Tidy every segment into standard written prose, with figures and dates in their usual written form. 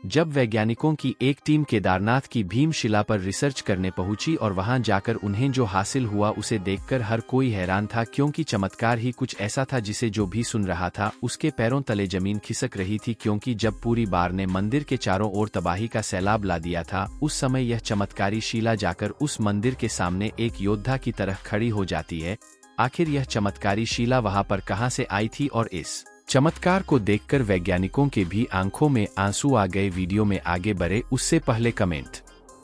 जब वैज्ञानिकों की एक टीम केदारनाथ की भीमशिला पर रिसर्च करने पहुंची और वहां जाकर उन्हें जो हासिल हुआ उसे देखकर हर कोई हैरान था, क्योंकि चमत्कार ही कुछ ऐसा था जिसे जो भी सुन रहा था उसके पैरों तले जमीन खिसक रही थी। क्योंकि जब पूरी बार ने मंदिर के चारों ओर तबाही का सैलाब ला दिया था, उस समय यह चमत्कारी शिला जाकर उस मंदिर के सामने एक योद्धा की तरह खड़ी हो जाती है। आखिर यह चमत्कारी शिला वहां पर कहां से आई थी और इस चमत्कार को देखकर वैज्ञानिकों के भी आंखों में आंसू आ गए। वीडियो में आगे बढ़े उससे पहले कमेंट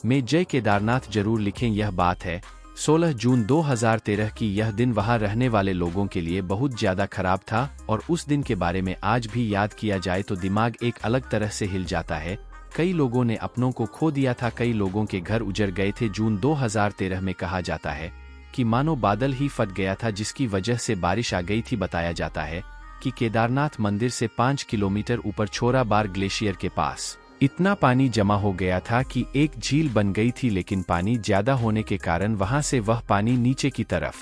में जय केदारनाथ जरूर लिखें। यह बात है 16 जून 2013 की। यह दिन वहां रहने वाले लोगों के लिए बहुत ज्यादा खराब था और उस दिन के बारे में आज भी याद किया जाए तो दिमाग एक अलग तरह से हिल जाता है। कई लोगों ने अपनों को खो दिया था, कई लोगों के घर उजड़ गए थे। जून 2013 में कहा जाता है कि मानो बादल ही फट गया था जिसकी वजह से बारिश आ गई थी। बताया जाता है कि केदारनाथ मंदिर से 5 किलोमीटर ऊपर छोराबार ग्लेशियर के पास इतना पानी जमा हो गया था कि एक झील बन गई थी, लेकिन पानी ज्यादा होने के कारण वहां से वह पानी नीचे की तरफ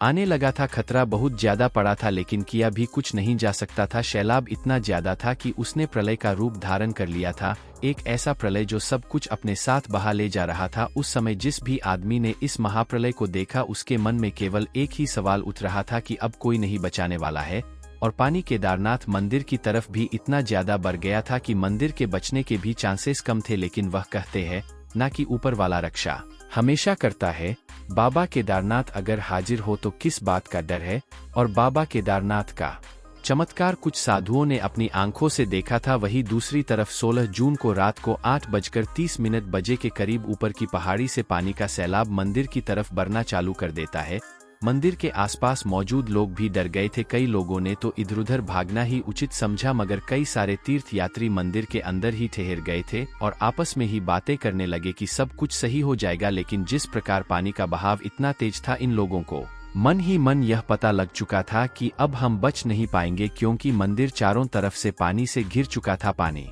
आने लगा था। खतरा बहुत ज्यादा पड़ा था लेकिन किया भी कुछ नहीं जा सकता था। सैलाब इतना ज्यादा था कि उसने प्रलय का रूप धारण कर लिया था, एक ऐसा प्रलय जो सब कुछ अपने साथ बहा ले जा रहा था। उस समय जिस भी आदमी ने इस महाप्रलय को देखा उसके मन में केवल एक ही सवाल उठ रहा था कि अब कोई नहीं बचाने वाला है। और पानी केदारनाथ मंदिर की तरफ भी इतना ज्यादा बढ़ गया था कि मंदिर के बचने के भी चांसेस कम थे। लेकिन वह कहते हैं ना कि ऊपर वाला रक्षा हमेशा करता है। बाबा केदारनाथ अगर हाजिर हो तो किस बात का डर है। और बाबा केदारनाथ का चमत्कार कुछ साधुओं ने अपनी आंखों से देखा था। वही दूसरी तरफ 16 जून को रात को 8:30 बजे के करीब ऊपर की पहाड़ी से पानी का सैलाब मंदिर की तरफ बढ़ना चालू कर देता है। मंदिर के आसपास मौजूद लोग भी डर गए थे। कई लोगों ने तो इधर-उधर भागना ही उचित समझा, मगर कई सारे तीर्थयात्री मंदिर के अंदर ही ठहर गए थे और आपस में ही बातें करने लगे कि सब कुछ सही हो जाएगा। लेकिन जिस प्रकार पानी का बहाव इतना तेज था, इन लोगों को मन ही मन यह पता लग चुका था कि अब हम बच नहीं पाएंगे, क्योंकि मंदिर चारों तरफ से पानी से घिर चुका था। पानी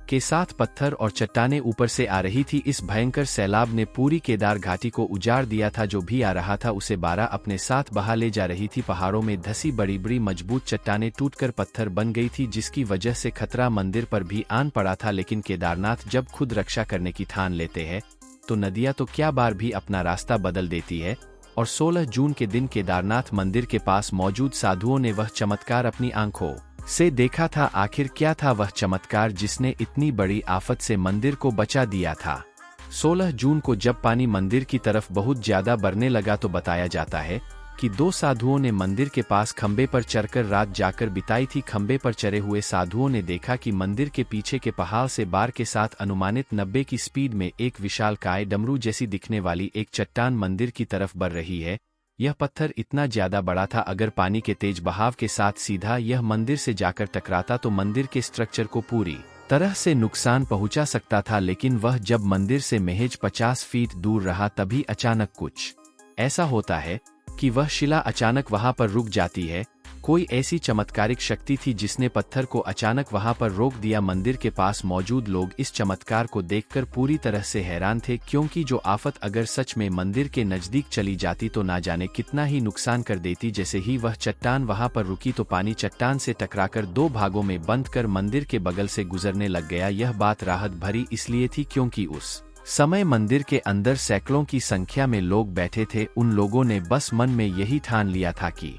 के साथ पत्थर और चट्टानें ऊपर से आ रही थी। इस भयंकर सैलाब ने पूरी केदार घाटी को उजाड़ दिया था। जो भी आ रहा था उसे बारह अपने साथ बहा ले जा रही थी। पहाड़ों में धसी बड़ी बड़ी मजबूत चट्टानें टूटकर पत्थर बन गई थी, जिसकी वजह से खतरा मंदिर पर भी आन पड़ा था। लेकिन केदारनाथ जब खुद रक्षा करने की ठान लेते हैं तो नदियां तो क्या बार भी अपना रास्ता बदल देती है। और 16 जून के दिन केदारनाथ मंदिर के पास मौजूद साधुओं ने वह चमत्कार अपनी आंखों से देखा था। आखिर क्या था वह चमत्कार जिसने इतनी बड़ी आफत से मंदिर को बचा दिया था। 16 जून को जब पानी मंदिर की तरफ बहुत ज्यादा बढ़ने लगा तो बताया जाता है कि दो साधुओं ने मंदिर के पास खंबे पर चढ़कर रात जाकर बिताई थी। खंबे पर चढ़े हुए साधुओं ने देखा कि मंदिर के पीछे के पहाड़ से बार के साथ अनुमानित 90 की स्पीड में एक विशालकाय डमरू जैसी दिखने वाली एक चट्टान मंदिर की तरफ बढ़ रही है। यह पत्थर इतना ज्यादा बड़ा था, अगर पानी के तेज बहाव के साथ सीधा यह मंदिर से जाकर टकराता तो मंदिर के स्ट्रक्चर को पूरी तरह से नुकसान पहुंचा सकता था। लेकिन वह जब मंदिर से महज 50 फीट दूर रहा तभी अचानक कुछ ऐसा होता है कि वह शिला अचानक वहां पर रुक जाती है। कोई ऐसी चमत्कारिक शक्ति थी जिसने पत्थर को अचानक वहां पर रोक दिया। मंदिर के पास मौजूद लोग इस चमत्कार को देखकर पूरी तरह से हैरान थे, क्योंकि जो आफत अगर सच में मंदिर के नजदीक चली जाती तो ना जाने कितना ही नुकसान कर देती। जैसे ही वह चट्टान वहां पर रुकी तो पानी चट्टान से टकराकर दो भागों में बंध कर मंदिर के बगल से गुजरने लग गया। यह बात राहत भरी इसलिए थी क्योंकि उस समय मंदिर के अंदर सैकड़ों की संख्या में लोग बैठे थे। उन लोगों ने बस मन में यही ठान लिया था कि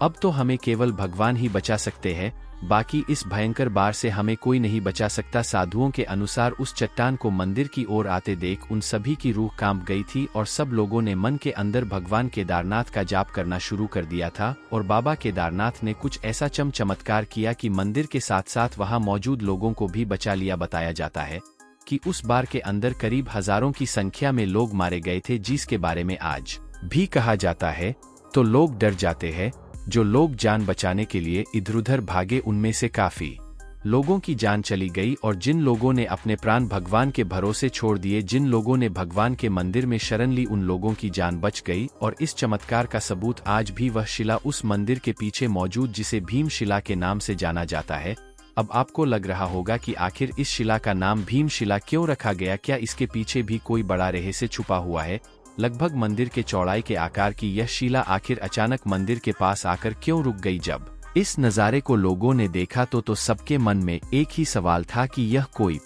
अब तो हमें केवल भगवान ही बचा सकते हैं, बाकी इस भयंकर बाढ़ से हमें कोई नहीं बचा सकता। साधुओं के अनुसार उस चट्टान को मंदिर की ओर आते देख उन सभी की रूह कांप गई थी और सब लोगों ने मन के अंदर भगवान केदारनाथ का जाप करना शुरू कर दिया था। और बाबा केदारनाथ ने कुछ ऐसा चमत्कार किया कि मंदिर के साथ साथ वहां मौजूद लोगों को भी बचा लिया। बताया जाता है कि उस बार के अंदर करीब हजारों की संख्या में लोग मारे गए थे, जिसके बारे में आज भी कहा जाता है तो लोग डर जाते हैं। जो लोग जान बचाने के लिए इधर-उधर भागे उनमें से काफी लोगों की जान चली गई और जिन लोगों ने अपने प्राण भगवान के भरोसे छोड़ दिए, जिन लोगों ने भगवान के मंदिर में शरण ली, उन लोगों की जान बच गई। और इस चमत्कार का सबूत आज भी वह शिला उस मंदिर के पीछे मौजूद जिसे भीमशिला के नाम से जाना जाता है। अब आपको लग रहा होगा कि आखिर इस शिला का नाम भीमशिला क्यों रखा गया, क्या इसके पीछे भी कोई बड़ा रहस्य छुपा हुआ है। लगभग मंदिर के चौड़ाई के आकार की यह शिला आखिर अचानक मंदिर के पास आकर क्यों रुक गई। जब इस नज़ारे को लोगों ने देखा तो सबके मन में एक ही सवाल था कि यह कोई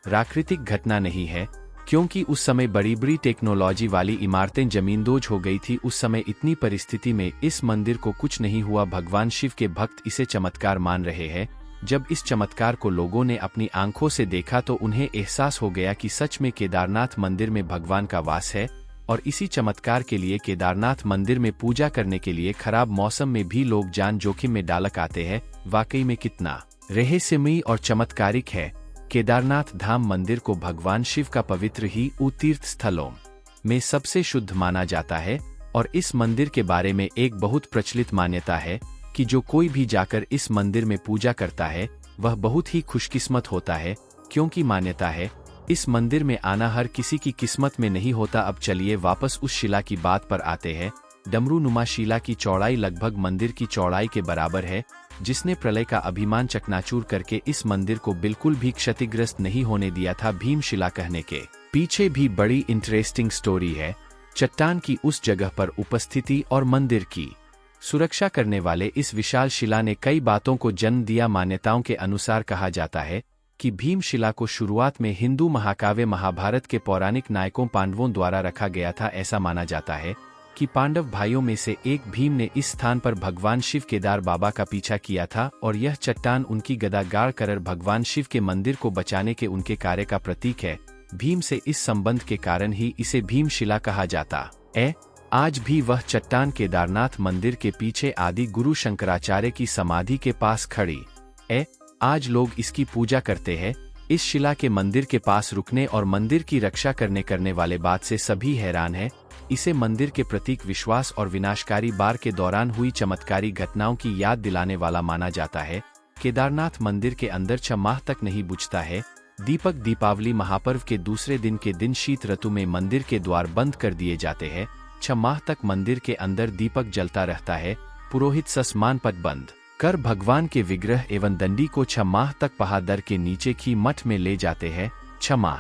प्राकृतिक घटना नहीं है, क्योंकि उस समय बड़ी बड़ी टेक्नोलॉजी वाली इमारतें जमींदोज हो गई थी। उस समय इतनी परिस्थिति में इस मंदिर को कुछ नहीं हुआ। भगवान शिव के भक्त इसे चमत्कार मान रहे हैं। जब इस चमत्कार को लोगों ने अपनी आंखों से देखा तो उन्हें एहसास हो गया कि सच में केदारनाथ मंदिर में भगवान का वास है, और इसी चमत्कार के लिए केदारनाथ मंदिर में पूजा करने के लिए खराब मौसम में भी लोग जान जोखिम में डालक आते हैं। वाकई में कितना रहस्यमयी और चमत्कारिक है। केदारनाथ धाम मंदिर को भगवान शिव का पवित्र ही तीर्थ स्थलों में सबसे शुद्ध माना जाता है, और इस मंदिर के बारे में एक बहुत प्रचलित मान्यता है कि जो कोई भी जाकर इस मंदिर में पूजा करता है वह बहुत ही खुशकिस्मत होता है, क्योंकि मान्यता है इस मंदिर में आना हर किसी की किस्मत में नहीं होता। अब चलिए वापस उस शिला की बात पर आते हैं। डमरू नुमा शिला की चौड़ाई लगभग मंदिर की चौड़ाई के बराबर है, जिसने प्रलय का अभिमान चकनाचूर करके इस मंदिर को बिल्कुल भी क्षतिग्रस्त नहीं होने दिया था। भीमशिला कहने के पीछे भी बड़ी इंटरेस्टिंग स्टोरी है। चट्टान की उस जगह पर उपस्थिति और मंदिर की सुरक्षा करने वाले इस विशाल शिला ने कई बातों को जन्म दिया। मान्यताओं के अनुसार कहा जाता है कि भीमशिला को शुरुआत में हिंदू महाकाव्य महाभारत के पौराणिक नायकों पांडवों द्वारा रखा गया था। ऐसा माना जाता है कि पांडव भाइयों में से एक भीम ने इस स्थान पर भगवान शिव केदार बाबा का पीछा किया था, और यह चट्टान उनकी गदा गाड़ कर भगवान शिव के मंदिर को बचाने के उनके कार्य का प्रतीक है। भीम से इस संबंध के कारण ही इसे भीमशिला कहा जाता है। आज भी वह चट्टान केदारनाथ मंदिर के पीछे आदि गुरु शंकराचार्य की समाधि के पास खड़ी है। आज लोग इसकी पूजा करते हैं। इस शिला के मंदिर के पास रुकने और मंदिर की रक्षा करने वाले बात से सभी हैरान हैं। इसे मंदिर के प्रतीक विश्वास और विनाशकारी बाढ़ के दौरान हुई चमत्कारी घटनाओं की याद दिलाने वाला माना जाता है। केदारनाथ मंदिर के अंदर 6 माह तक नहीं बुझता है दीपक। दीपावली महापर्व के दूसरे दिन के दिन शीत ऋतु में मंदिर के द्वार बंद कर दिए जाते हैं। 6 माह तक मंदिर के अंदर दीपक जलता रहता है। पुरोहित सस्मान पट बंद कर भगवान के विग्रह एवं दंडी को 6 माह तक पहाड़ के नीचे की मठ में ले जाते हैं। 6 माह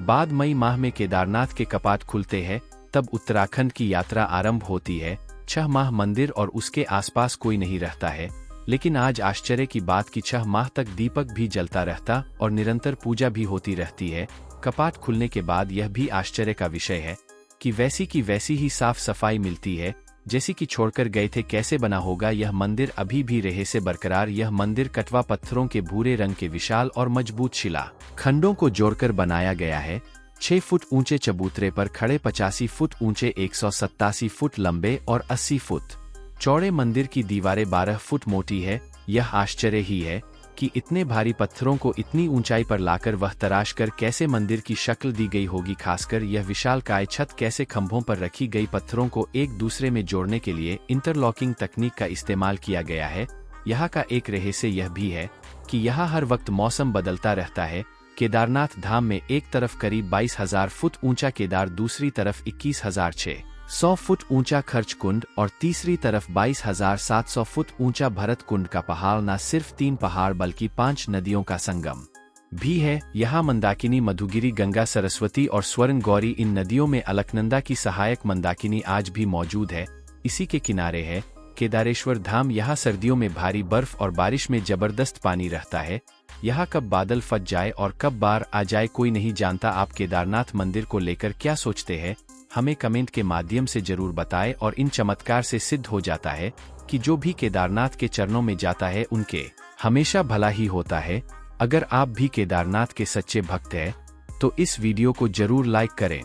बाद मई माह में केदारनाथ के कपाट खुलते हैं, तब उत्तराखंड की यात्रा आरंभ होती है। 6 माह मंदिर और उसके आसपास कोई नहीं रहता है, लेकिन आज आश्चर्य की बात कि 6 माह तक दीपक भी जलता रहता और निरंतर पूजा भी होती रहती है। कपाट खुलने के बाद यह भी आश्चर्य का विषय है कि वैसी की वैसी ही साफ सफाई मिलती है जैसी कि छोड़कर गए थे। कैसे बना होगा यह मंदिर अभी भी रहे से बरकरार। यह मंदिर कटवा पत्थरों के भूरे रंग के विशाल और मजबूत शिला खंडों को जोड़कर बनाया गया है। 6 फुट ऊंचे चबूतरे पर खड़े 85 फुट ऊंचे 187 फुट लंबे और 80 फुट चौड़े मंदिर की दीवारें 12 फुट मोटी है। यह आश्चर्य ही है कि इतने भारी पत्थरों को इतनी ऊंचाई पर लाकर वह तराश कर कैसे मंदिर की शक्ल दी गई होगी। खासकर यह विशालकाय छत कैसे खंभों पर रखी गई पत्थरों को एक दूसरे में जोड़ने के लिए इंटरलॉकिंग तकनीक का इस्तेमाल किया गया है। यहाँ का एक रहस्य यह भी है कि यहाँ हर वक्त मौसम बदलता रहता है। केदारनाथ धाम में एक तरफ करीब 22,000 फुट ऊंचा केदार, दूसरी तरफ 21,600 फुट ऊंचा खर्च कुंड और तीसरी तरफ 22,700 फुट ऊंचा भरत कुंड का पहाड़ न सिर्फ 3 पहाड़ बल्कि 5 नदियों का संगम भी है। यहाँ मंदाकिनी, मधुगिरी, गंगा, सरस्वती और स्वर्ण गौरी, इन नदियों में अलकनंदा की सहायक मंदाकिनी आज भी मौजूद है। इसी के किनारे है केदारेश्वर धाम। यहाँ सर्दियों में भारी बर्फ और बारिश में जबरदस्त पानी रहता है। यहाँ कब बादल फट जाए और कब बाढ़ आ जाए कोई नहीं जानता। आप केदारनाथ मंदिर को लेकर क्या सोचते हैं, हमें कमेंट के माध्यम से जरूर बताएं। और इन चमत्कार से सिद्ध हो जाता है कि जो भी केदारनाथ के चरणों में जाता है उनके हमेशा भला ही होता है। अगर आप भी केदारनाथ के सच्चे भक्त हैं तो इस वीडियो को जरूर लाइक करें।